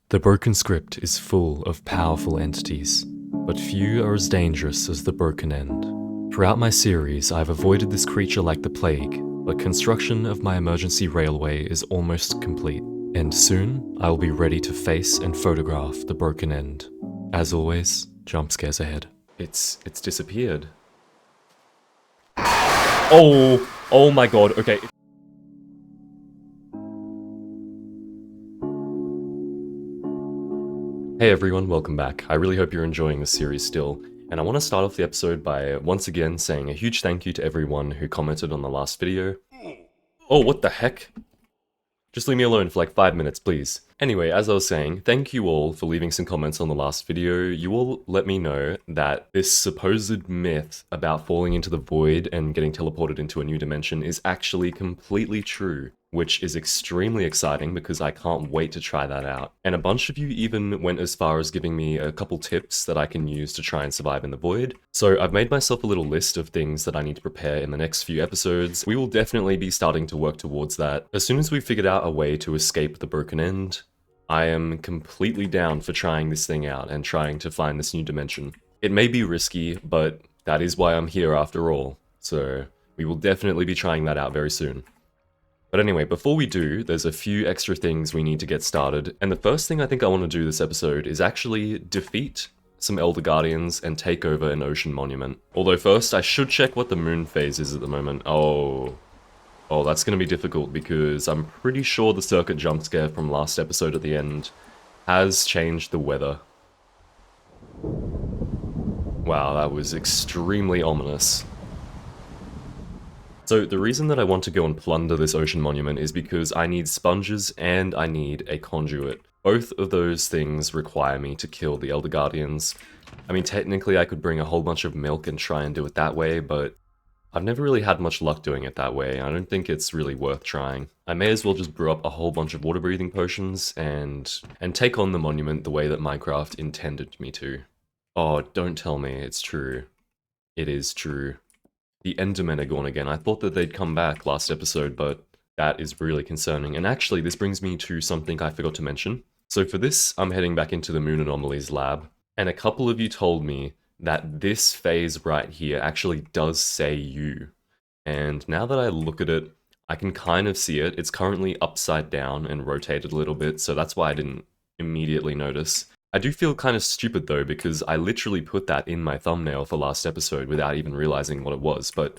The broken script is full of powerful entities, but few are as dangerous as the broken end. Throughout my series, I've avoided this creature like the plague, but construction of my emergency railway is almost complete, and soon I will be ready to face and photograph the broken end. As always, jump scares ahead. It's disappeared. Oh my god, okay. Hey everyone, welcome back. I really hope you're enjoying this series still, and I want to start off the episode by once again saying a huge thank you to everyone who commented on the last video. Oh, what the heck? Just leave me alone for like 5 minutes, please. Anyway, as I was saying, thank you all for leaving some comments on the last video. You all let me know that this supposed myth about falling into the void and getting teleported into a new dimension is actually completely true, which is extremely exciting because I can't wait to try that out. And a bunch of you even went as far as giving me a couple tips that I can use to try and survive in the void. So I've made myself a little list of things that I need to prepare in the next few episodes. We will definitely be starting to work towards that. As soon as we've figured out a way to escape the broken end, I am completely down for trying this thing out and trying to find this new dimension. It may be risky, but that is why I'm here after all. So we will definitely be trying that out very soon. But anyway, before we do, there's a few extra things we need to get started, and the first thing I think I want to do this episode is actually defeat some Elder Guardians and take over an ocean monument. Although first, I should check what the moon phase is at the moment. Oh, that's going to be difficult because I'm pretty sure the circuit jump scare from last episode at the end has changed the weather. Wow, that was extremely ominous. So the reason that I want to go and plunder this ocean monument is because I need sponges and I need a conduit. Both of those things require me to kill the Elder Guardians. I mean, technically I could bring a whole bunch of milk and try and do it that way, but I've never really had much luck doing it that way. I don't think it's really worth trying. I may as well just brew up a whole bunch of water breathing potions and take on the monument the way that Minecraft intended me to. Oh, don't tell me it's true. It is true. The Endermen are gone again. I thought that they'd come back last episode, but that is really concerning. And actually, this brings me to something I forgot to mention. So for this, I'm heading back into the Moon Anomalies lab, and a couple of you told me that this phase right here actually does say you. And now that I look at it, I can kind of see it. It's currently upside down and rotated a little bit, so that's why I didn't immediately notice. I do feel kind of stupid though, because I literally put that in my thumbnail for last episode without even realizing what it was, but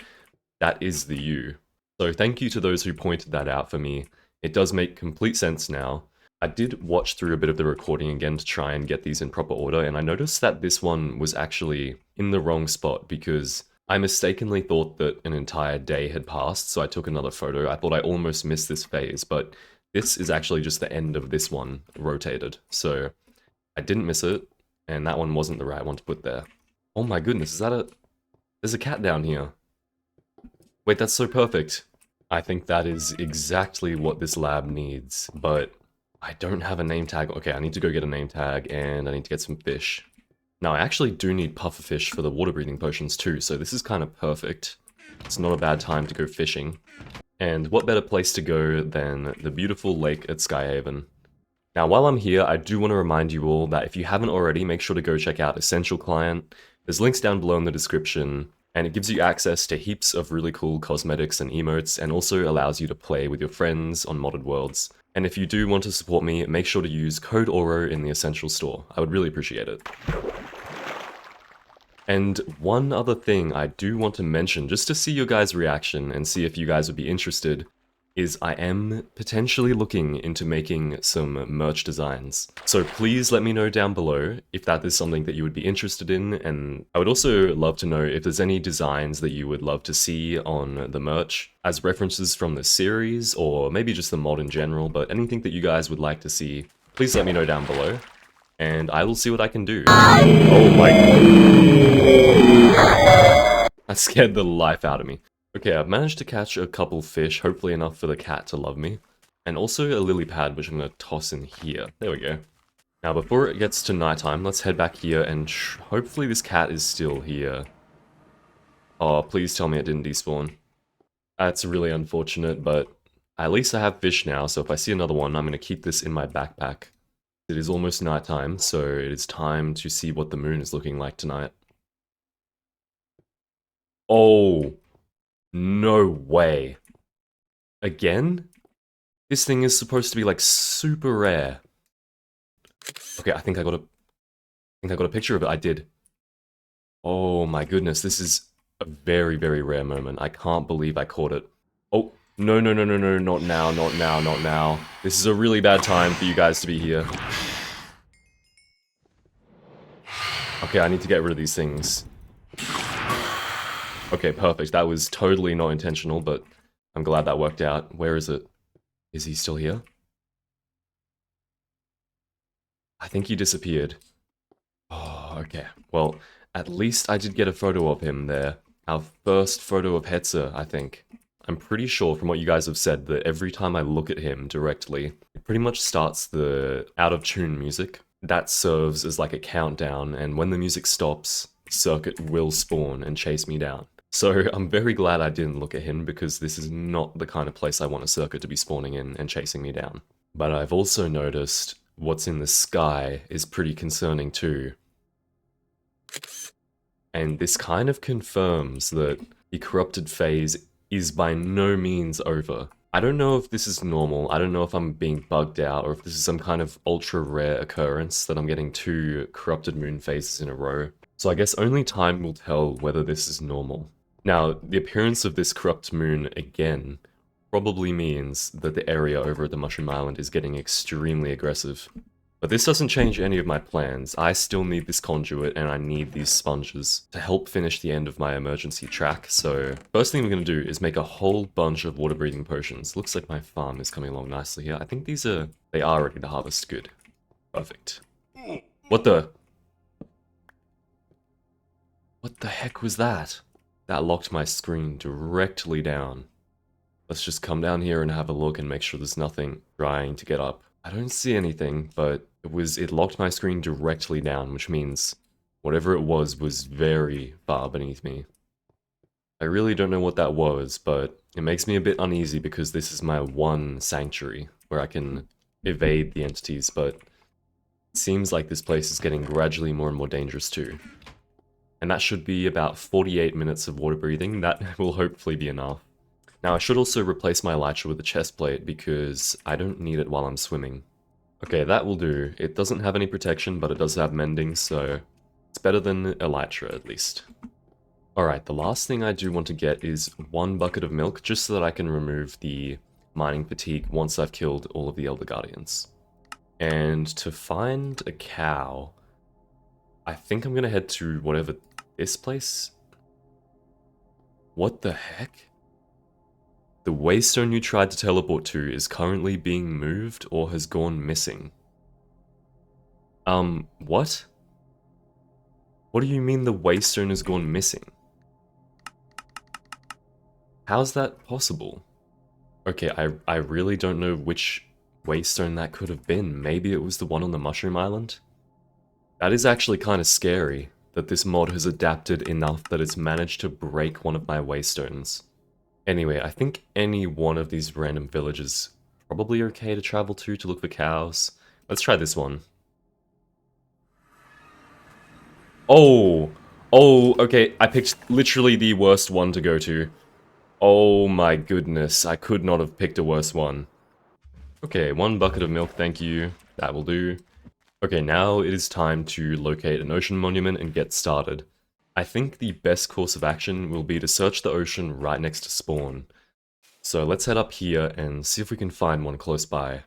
that is the U. So thank you to those who pointed that out for me. It does make complete sense now. I did watch through a bit of the recording again to try and get these in proper order, and I noticed that this one was actually in the wrong spot because I mistakenly thought that an entire day had passed, so I took another photo. I thought I almost missed this phase, but this is actually just the end of this one rotated, so I didn't miss it, and that one wasn't the right one to put there. Oh my goodness, is that a... There's a cat down here. Wait, that's so perfect. I think that is exactly what this lab needs, but I don't have a name tag. Okay, I need to go get a name tag, and I need to get some fish. Now, I actually do need pufferfish for the water breathing potions too, so this is kind of perfect. It's not a bad time to go fishing. And what better place to go than the beautiful lake at Skyhaven. Now, while I'm here, I do want to remind you all that if you haven't already, make sure to go check out Essential Client. There's links down below in the description, and it gives you access to heaps of really cool cosmetics and emotes, and also allows you to play with your friends on modded worlds. And if you do want to support me, make sure to use code ORO in the Essential store. I would really appreciate it. And one other thing I do want to mention, just to see your guys' reaction and see if you guys would be interested, is I am potentially looking into making some merch designs. So please let me know down below if that is something that you would be interested in, and I would also love to know if there's any designs that you would love to see on the merch as references from the series, or maybe just the mod in general, but anything that you guys would like to see, please let me know down below, and I will see what I can do. Oh my god. That scared the life out of me. Okay, I've managed to catch a couple fish, hopefully enough for the cat to love me. And also a lily pad, which I'm going to toss in here. There we go. Now, before it gets to nighttime, let's head back here and hopefully this cat is still here. Oh, please tell me it didn't despawn. That's really unfortunate, but at least I have fish now, so if I see another one, I'm going to keep this in my backpack. It is almost nighttime, so it is time to see what the moon is looking like tonight. Oh, no way. Again? This thing is supposed to be like super rare. Okay, I think I got a picture of it. I did. Oh my goodness, this is a very, very rare moment. I can't believe I caught it. Oh, no, no, no, no, no, not now, not now, not now. This is a really bad time for you guys to be here. Okay, I need to get rid of these things. Okay, perfect. That was totally not intentional, but I'm glad that worked out. Where is it? Is he still here? I think he disappeared. Oh, okay. Well, at least I did get a photo of him there. Our first photo of Hetzer, I think. I'm pretty sure from what you guys have said that every time I look at him directly, it pretty much starts the out-of-tune music. That serves as like a countdown, and when the music stops, Circuit will spawn and chase me down. So I'm very glad I didn't look at him because this is not the kind of place I want a Circuit to be spawning in and chasing me down. But I've also noticed what's in the sky is pretty concerning too. And this kind of confirms that the corrupted phase is by no means over. I don't know if this is normal, I don't know if I'm being bugged out, or if this is some kind of ultra rare occurrence that I'm getting 2 corrupted moon phases in a row. So I guess only time will tell whether this is normal. Now, the appearance of this corrupt moon again probably means that the area over at the Mushroom Island is getting extremely aggressive. But this doesn't change any of my plans. I still need this conduit and I need these sponges to help finish the end of my emergency track. So first thing we're going to do is make a whole bunch of water breathing potions. Looks like my farm is coming along nicely here. I think they are ready to harvest. Good. Perfect. What the heck was that? That locked my screen directly down. Let's just come down here and have a look and make sure there's nothing trying to get up. I don't see anything, but it locked my screen directly down, which means whatever it was very far beneath me. I really don't know what that was, but it makes me a bit uneasy because this is my one sanctuary where I can evade the entities, but it seems like this place is getting gradually more and more dangerous too. And that should be about 48 minutes of water breathing. That will hopefully be enough. Now I should also replace my elytra with a chest plate because I don't need it while I'm swimming. Okay, that will do. It doesn't have any protection, but it does have mending, so it's better than elytra at least. Alright, the last thing I do want to get is 1 bucket of milk, just so that I can remove the mining fatigue once I've killed all of the Elder Guardians. And to find a cow, I think I'm gonna head to whatever this place. What the heck? The waystone you tried to teleport to is currently being moved or has gone missing. What? What do you mean the waystone has gone missing? How's that possible? Okay, I really don't know which waystone that could have been. Maybe it was the one on the Mushroom Island? That is actually kind of scary, that this mod has adapted enough that it's managed to break one of my waystones. Anyway, I think any one of these random villages is probably okay to travel to look for cows. Let's try this one. Oh! Oh, okay, I picked literally the worst one to go to. Oh my goodness, I could not have picked a worse one. Okay, 1 bucket of milk, thank you. That will do. Okay, now it is time to locate an ocean monument and get started. I think the best course of action will be to search the ocean right next to spawn. So let's head up here and see if we can find one close by.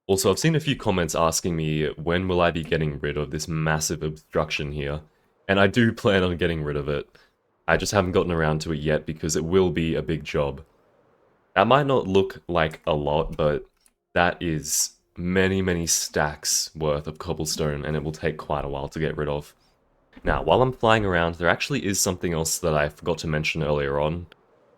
Also, I've seen a few comments asking me when will I be getting rid of this massive obstruction here, and I do plan on getting rid of it. I just haven't gotten around to it yet because it will be a big job. That might not look like a lot, but that is many stacks worth of cobblestone, and it will take quite a while to get rid of. Now, while I'm flying around, there actually is something else that I forgot to mention earlier on,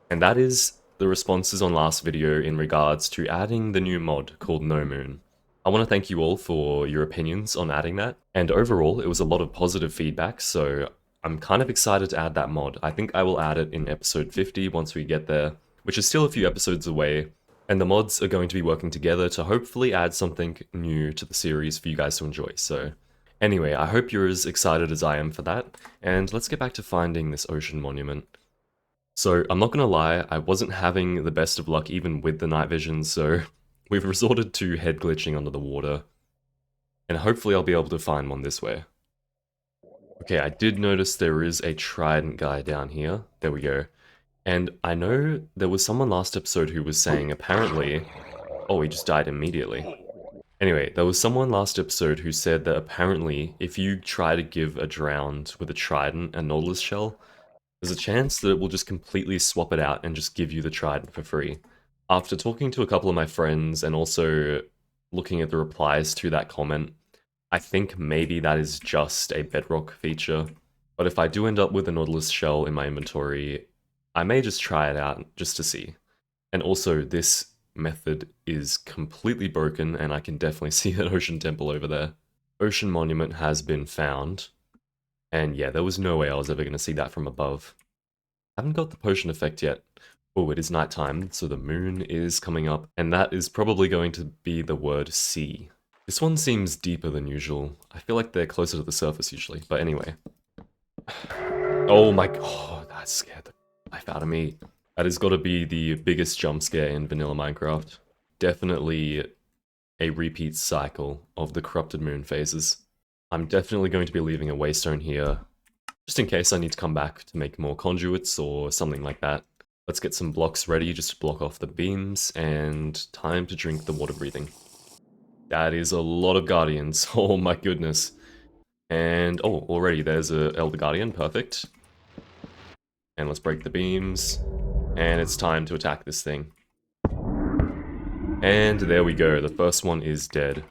and that is the responses on last video in regards to adding the new mod called No Moon. I want to thank you all for your opinions on adding that, and overall it was a lot of positive feedback, so I'm kind of excited to add that mod. I think I will add it in episode 50 once we get there, which is still a few episodes away, And the mods are going to be working together to hopefully add something new to the series for you guys to enjoy. So anyway, I hope you're as excited as I am for that, and let's get back to finding this ocean monument. So I'm not gonna lie, I wasn't having the best of luck even with the night vision, so we've resorted to head glitching under the water. And hopefully I'll be able to find one this way. Okay, I did notice there is a trident guy down here. There we go. And I know there was someone last episode who was saying apparently... Oh, he just died immediately. Anyway, there was someone last episode who said that apparently if you try to give a drowned with a trident and nautilus shell, there's a chance that it will just completely swap it out and just give you the trident for free. After talking to a couple of my friends and also looking at the replies to that comment, I think maybe that is just a bedrock feature. But if I do end up with a nautilus shell in my inventory, I may just try it out just to see. And also, this method is completely broken, and I can definitely see an ocean temple over there. Ocean monument has been found. And yeah, there was no way I was ever going to see that from above. I haven't got the potion effect yet. Oh, it is nighttime, so the moon is coming up, and that is probably going to be the word sea. This one seems deeper than usual. I feel like they're closer to the surface usually, but anyway. Oh my god, oh, that scared the life out of me. That has got to be the biggest jump scare in vanilla Minecraft. Definitely a repeat cycle of the corrupted moon phases. I'm definitely going to be leaving a waystone here, just in case I need to come back to make more conduits or something like that. Let's get some blocks ready just to block off the beams, and time to drink the water breathing. That is a lot of guardians, oh my goodness. And, oh, already there's a Elder Guardian, perfect. And let's break the beams, and it's time to attack this thing. And there we go, the first one is dead.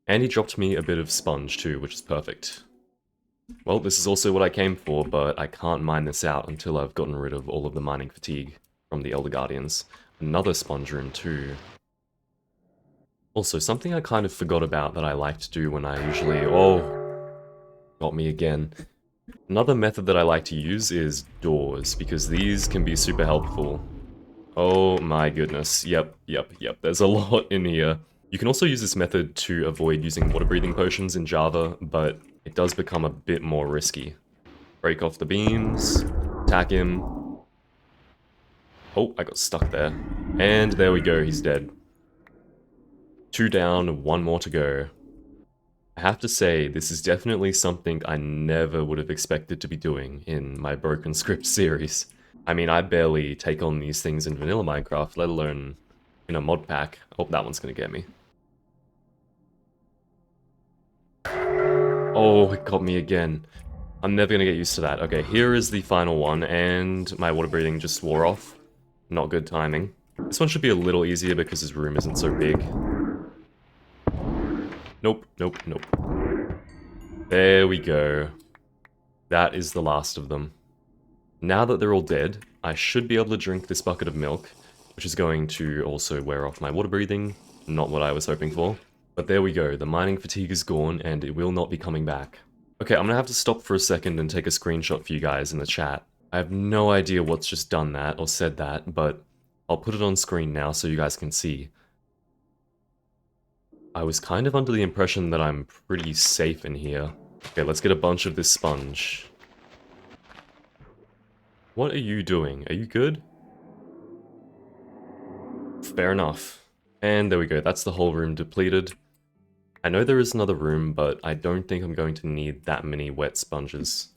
And he dropped me a bit of sponge too, which is perfect. Well, this is also what I came for, but I can't mine this out until I've gotten rid of all of the mining fatigue from the Elder Guardians. Another sponge room too. Also, something I kind of forgot about that I like to do when I usually... Oh, got me again. Another method that I like to use is doors, because these can be super helpful. Oh my goodness, yep, there's a lot in here. You can also use this method to avoid using water-breathing potions in Java, but it does become a bit more risky. Break off the beams, attack him. Oh, I got stuck there. And there we go, he's dead. 2 down, 1 more to go. I have to say, this is definitely something I never would have expected to be doing in my Broken Script series. I mean, I barely take on these things in vanilla Minecraft, let alone in a mod pack. Oh, that one's gonna get me. Oh, it got me again. I'm never gonna get used to that. Okay, here is the final one, and my water breathing just wore off. Not good timing. This one should be a little easier because his room isn't so big. Nope. There we go. That is the last of them. Now that they're all dead, I should be able to drink this bucket of milk, which is going to also wear off my water breathing. Not what I was hoping for. But there we go, the mining fatigue is gone and it will not be coming back. Okay, I'm gonna have to stop for a second and take a screenshot for you guys in the chat. I have no idea what's just done that or said that, but I'll put it on screen now so you guys can see. I was kind of under the impression that I'm pretty safe in here. Okay, let's get a bunch of this sponge. What are you doing? Are you good? Fair enough. And there we go, that's the whole room depleted. I know there is another room, but I don't think I'm going to need that many wet sponges.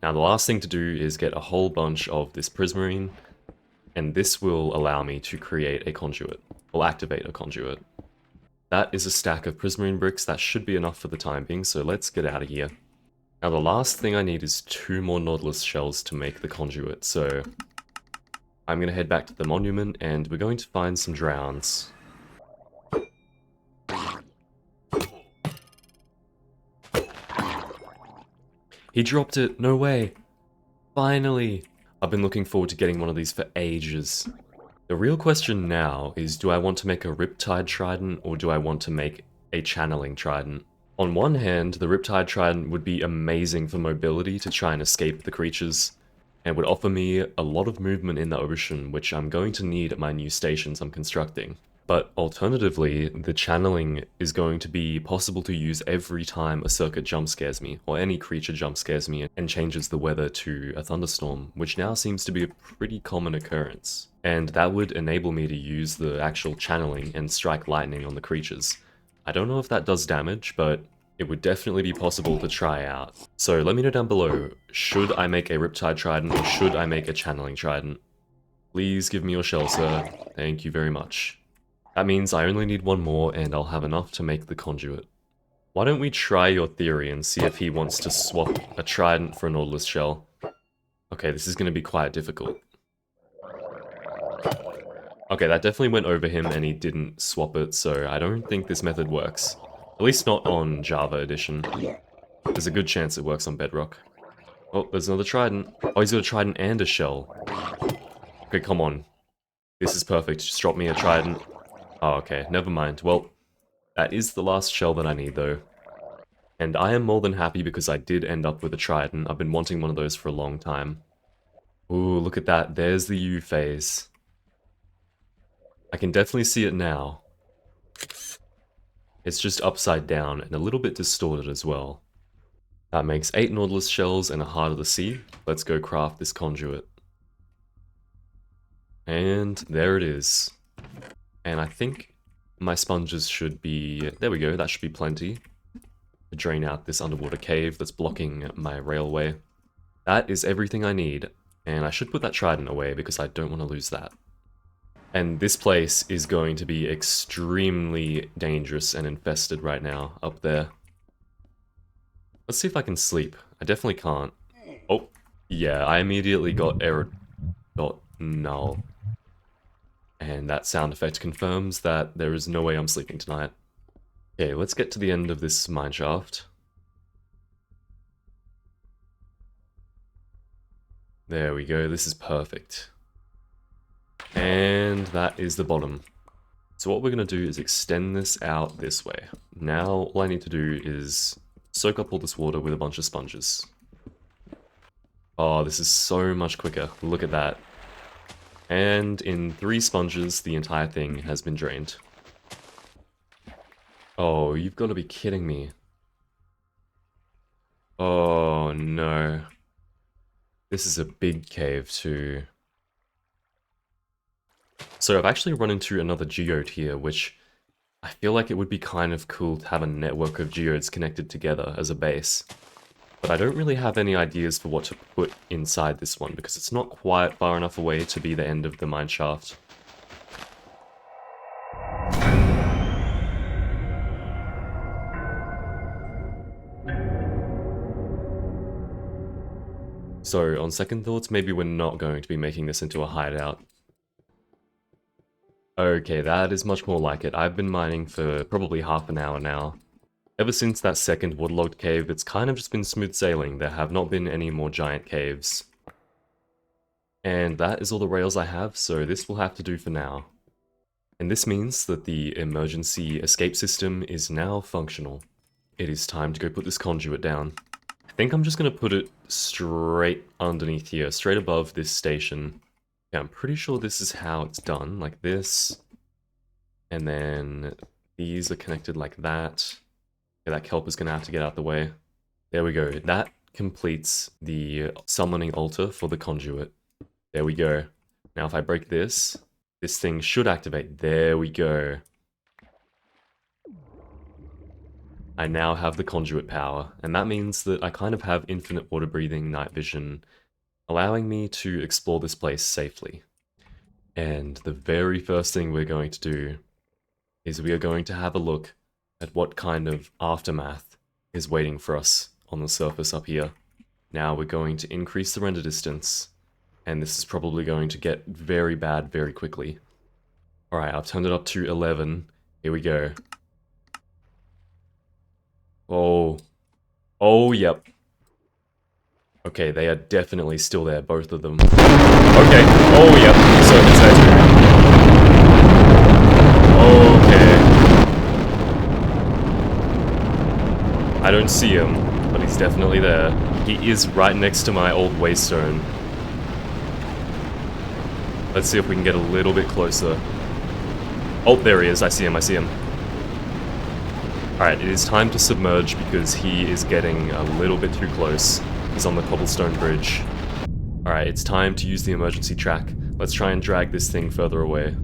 Now the last thing to do is get a whole bunch of this prismarine, and this will allow me to create a conduit, or activate a conduit. That is a stack of prismarine bricks, that should be enough for the time being, so let's get out of here. Now the last thing I need is 2 more nautilus shells to make the conduit, so I'm going to head back to the monument and we're going to find some drowns. He dropped it, no way. Finally. I've been looking forward to getting one of these for ages. The real question now is, do I want to make a Riptide Trident or do I want to make a Channeling Trident? On one hand, the Riptide Trident would be amazing for mobility to try and escape the creatures, and would offer me a lot of movement in the ocean, which I'm going to need at my new stations I'm constructing. But alternatively, the channeling is going to be possible to use every time a circuit jump scares me, or any creature jump scares me and changes the weather to a thunderstorm, which now seems to be a pretty common occurrence. And that would enable me to use the actual channeling and strike lightning on the creatures. I don't know if that does damage, but it would definitely be possible to try out. So let me know down below, should I make a Riptide Trident or should I make a Channeling Trident? Please give me your shell, sir. Thank you very much. That means I only need one more and I'll have enough to make the conduit. Why don't we try your theory and see if he wants to swap a trident for a Nautilus shell? Okay, this is going to be quite difficult. Okay, that definitely went over him and he didn't swap it, so I don't think this method works. At least not on Java Edition. There's a good chance it works on Bedrock. Oh, there's another trident. Oh, he's got a trident and a shell. Okay, come on. This is perfect. Just drop me a trident. Oh, okay, never mind. Well, that is the last shell that I need, though. And I am more than happy because I did end up with a trident. I've been wanting one of those for a long time. Ooh, look at that. There's the U phase. I can definitely see it now. It's just upside down and a little bit distorted as well. That makes 8 Nautilus shells and a Heart of the Sea. Let's go craft this conduit. And there it is. And I think my sponges should be... There we go, that should be plenty. To drain out this underwater cave that's blocking my railway. That is everything I need. And I should put that trident away because I don't want to lose that. And this place is going to be extremely dangerous and infested right now, up there. Let's see if I can sleep. I definitely can't. Oh, yeah, I immediately got error.null. And that sound effect confirms that there is no way I'm sleeping tonight. Okay, let's get to the end of this mineshaft. There we go, this is perfect. And that is the bottom. So what we're going to do is extend this out this way. Now all I need to do is soak up all this water with a bunch of sponges. Oh, this is so much quicker. Look at that. And in 3 sponges, the entire thing has been drained. Oh, you've got to be kidding me. Oh, no. This is a big cave, too. So I've actually run into another geode here, which I feel like it would be kind of cool to have a network of geodes connected together as a base. But I don't really have any ideas for what to put inside this one, because it's not quite far enough away to be the end of the mineshaft. So, on second thoughts, maybe we're not going to be making this into a hideout. Okay, that is much more like it. I've been mining for probably half an hour now. Ever since that second waterlogged cave, it's kind of just been smooth sailing. There have not been any more giant caves. And that is all the rails I have, so this will have to do for now. And this means that the emergency escape system is now functional. It is time to go put this conduit down. I think I'm just going to put it straight underneath here, straight above this station. Yeah, I'm pretty sure this is how it's done, like this. And then these are connected like that. Yeah, that kelp is going to have to get out the way. There we go. That completes the summoning altar for the conduit. There we go. Now if I break this, this thing should activate. There we go. I now have the conduit power, and that means that I kind of have infinite water breathing night vision, allowing me to explore this place safely. And the very first thing we're going to do is we are going to have a look at what kind of aftermath is waiting for us on the surface up here. Now we're going to increase the render distance, and this is probably going to get very bad very quickly. Alright, I've turned it up to 11. Here we go. Oh. Oh, yep. Okay, they are definitely still there, both of them. Okay. Oh, yep. Surface edge. Okay. I don't see him, but he's definitely there. He is right next to my old waystone. Let's see if we can get a little bit closer. Oh, there he is. I see him. I see him. Alright, it is time to submerge because he is getting a little bit too close. He's on the cobblestone bridge. Alright, it's time to use the emergency track. Let's try and drag this thing further away.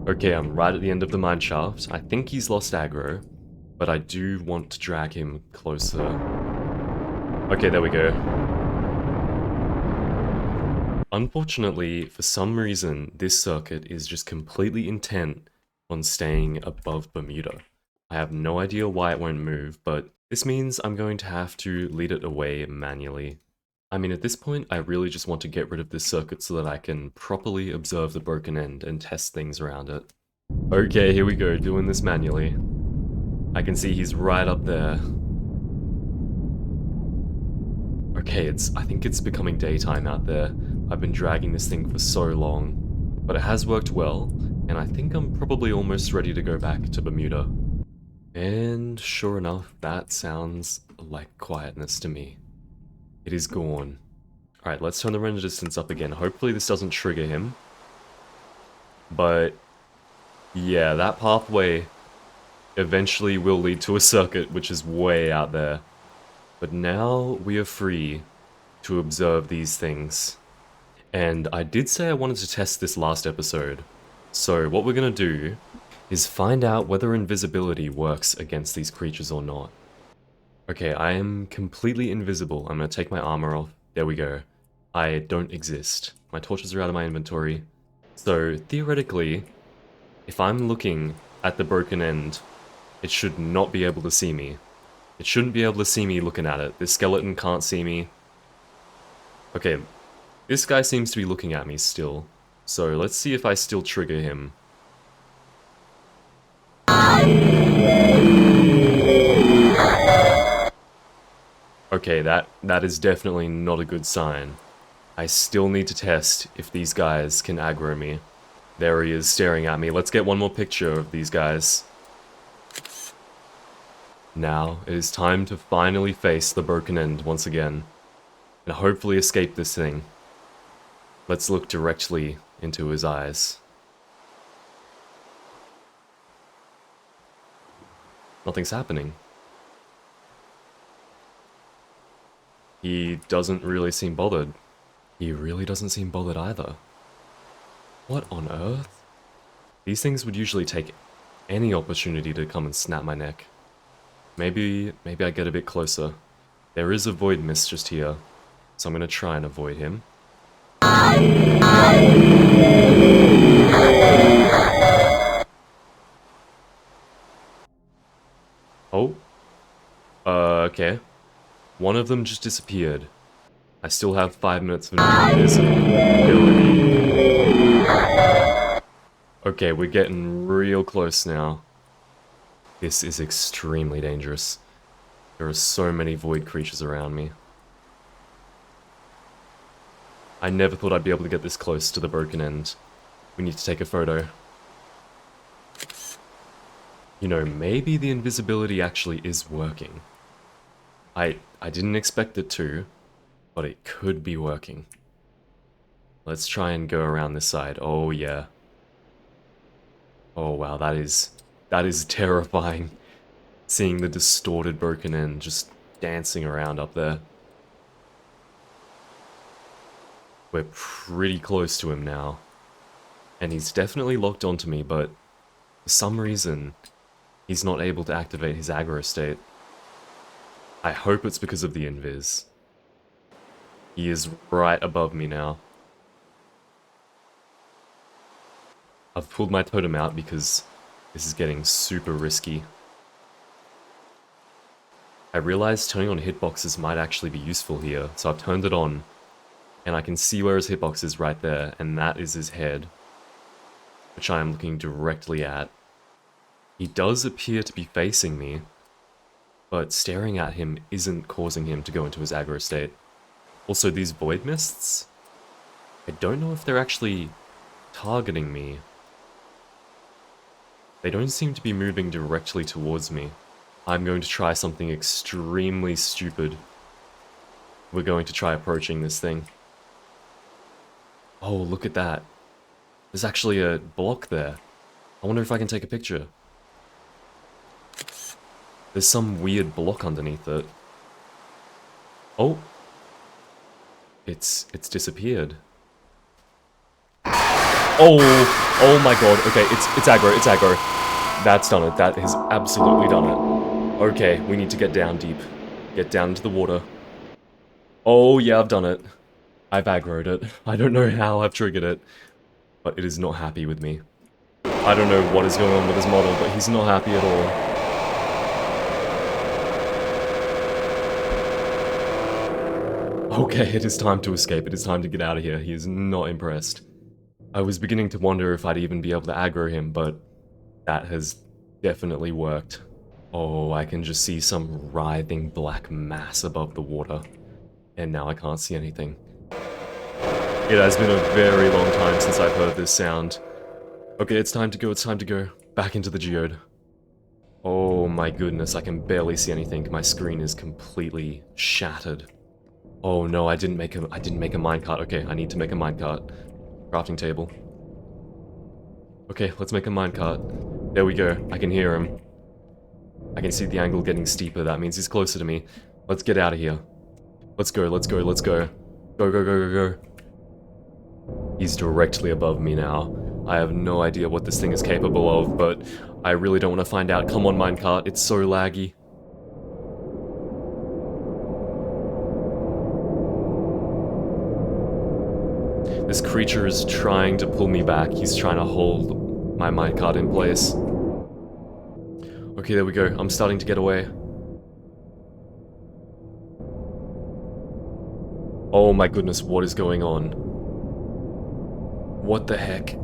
Okay, I'm right at the end of the mine shaft. I think he's lost aggro, but I do want to drag him closer. Okay, there we go. Unfortunately, for some reason, this circuit is just completely intent on staying above Bermuda. I have no idea why it won't move, but this means I'm going to have to lead it away manually. I mean, at this point, I really just want to get rid of this circuit so that I can properly observe the broken end and test things around it. Okay, here we go, doing this manually. I can see he's right up there. Okay, I think it's becoming daytime out there. I've been dragging this thing for so long, but it has worked well, and I think I'm probably almost ready to go back to Bermuda. And sure enough, that sounds like quietness to me. It is gone. Alright, let's turn the render distance up again. Hopefully this doesn't trigger him. But yeah, that pathway eventually will lead to a circuit which is way out there. But now we are free to observe these things. And I did say I wanted to test this last episode. So what we're gonna do is find out whether invisibility works against these creatures or not. Okay, I am completely invisible. I'm gonna take my armor off. There we go. I don't exist. My torches are out of my inventory. So theoretically, if I'm looking at the broken end, it should not be able to see me. It shouldn't be able to see me looking at it. This skeleton can't see me. Okay, this guy seems to be looking at me still. So let's see if I still trigger him. Okay, that is definitely not a good sign. I still need to test if these guys can aggro me. There he is staring at me. Let's get one more picture of these guys. Now, it is time to finally face the broken end once again, and hopefully escape this thing. Let's look directly into his eyes. Nothing's happening. He doesn't really seem bothered. He really doesn't seem bothered either. What on earth? These things would usually take any opportunity to come and snap my neck. Maybe I get a bit closer. There is a void mist just here, so I'm gonna try and avoid him. Oh? Okay. One of them just disappeared. I still have 5 minutes of invisibility. Okay, we're getting real close now. This is extremely dangerous. There are so many void creatures around me. I never thought I'd be able to get this close to the broken end. We need to take a photo. You know, maybe the invisibility actually is working. I didn't expect it to, but it could be working. Let's try and go around this side. Oh yeah. Oh wow, that is terrifying. Seeing the distorted broken end just dancing around up there. We're pretty close to him now. And he's definitely locked onto me, but for some reason, he's not able to activate his aggro state. I hope it's because of the invis. He is right above me now. I've pulled my totem out because this is getting super risky. I realized turning on hitboxes might actually be useful here, so I've turned it on. And I can see where his hitbox is right there, and that is his head, which I am looking directly at. He does appear to be facing me, but staring at him isn't causing him to go into his aggro state. Also, these void mists, I don't know if they're actually targeting me. They don't seem to be moving directly towards me. I'm going to try something extremely stupid. We're going to try approaching this thing. Oh, look at that. There's actually a block there. I wonder if I can take a picture. There's some weird block underneath it. Oh. It's disappeared. Oh my god. Okay, it's aggro, it's aggro. That's done it. That has absolutely done it. Okay, we need to get down deep. Get down into the water. Oh yeah, I've done it. I've aggroed it. I don't know how I've triggered it, but it is not happy with me. I don't know what is going on with his model, but he's not happy at all. Okay, it is time to escape. It is time to get out of here. He is not impressed. I was beginning to wonder if I'd even be able to aggro him, but that has definitely worked. Oh, I can just see some writhing black mass above the water. And now I can't see anything. It has been a very long time since I've heard this sound. Okay, it's time to go, it's time to go. Back into the geode. Oh my goodness, I can barely see anything. My screen is completely shattered. Oh no, I didn't make a minecart. Okay, I need to make a minecart. Crafting table. Okay, let's make a minecart. There we go. I can hear him. I can see the angle getting steeper. That means he's closer to me. Let's get out of here. Let's go, let's go, let's go. Go, go, go, go, go. He's directly above me now. I have no idea what this thing is capable of, but I really don't want to find out. Come on, minecart. It's so laggy. This creature is trying to pull me back. He's trying to hold my minecart in place. Okay, there we go. I'm starting to get away. Oh my goodness, what is going on? What the heck?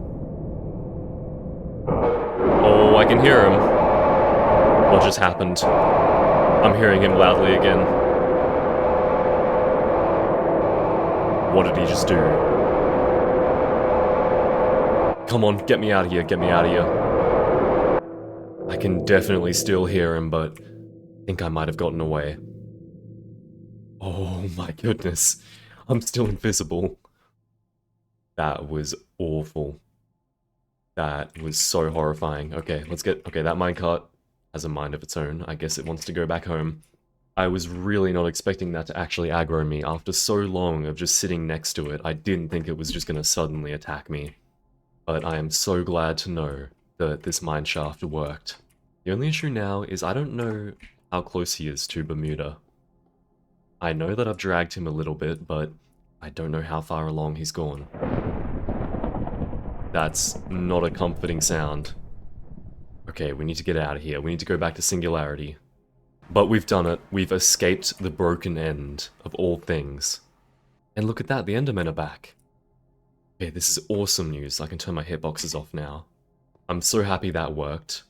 Oh, I can hear him. What just happened? I'm hearing him loudly again. What did he just do? Come on, get me out of here, get me out of here. I can definitely still hear him, but I think I might have gotten away. Oh my goodness. I'm still invisible. That was awful. That was so horrifying. Okay, let's get... Okay, that minecart has a mind of its own. I guess it wants to go back home. I was really not expecting that to actually aggro me. After so long of just sitting next to it, I didn't think it was just going to suddenly attack me. But I am so glad to know that this mineshaft worked. The only issue now is I don't know how close he is to Bermuda. I know that I've dragged him a little bit, but I don't know how far along he's gone. That's not a comforting sound. Okay, we need to get out of here. We need to go back to Singularity. But we've done it. We've escaped the broken end of all things. And look at that, the Endermen are back. Okay, this is awesome news. I can turn my hitboxes off now. I'm so happy that worked.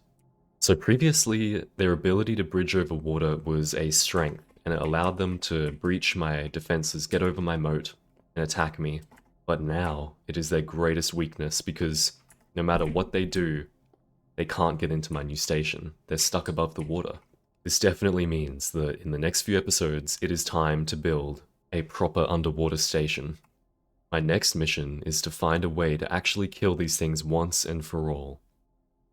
So previously, their ability to bridge over water was a strength, and it allowed them to breach my defenses, get over my moat, and attack me. But now, it is their greatest weakness, because no matter what they do, they can't get into my new station. They're stuck above the water. This definitely means that in the next few episodes, it is time to build a proper underwater station. My next mission is to find a way to actually kill these things once and for all.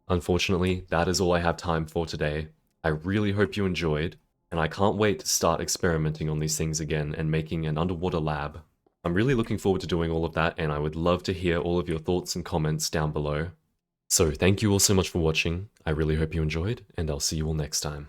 Unfortunately, that is all I have time for today. I really hope you enjoyed, and I can't wait to start experimenting on these things again and making an underwater lab. I'm really looking forward to doing all of that, and I would love to hear all of your thoughts and comments down below. So thank you all so much for watching. I really hope you enjoyed, and I'll see you all next time.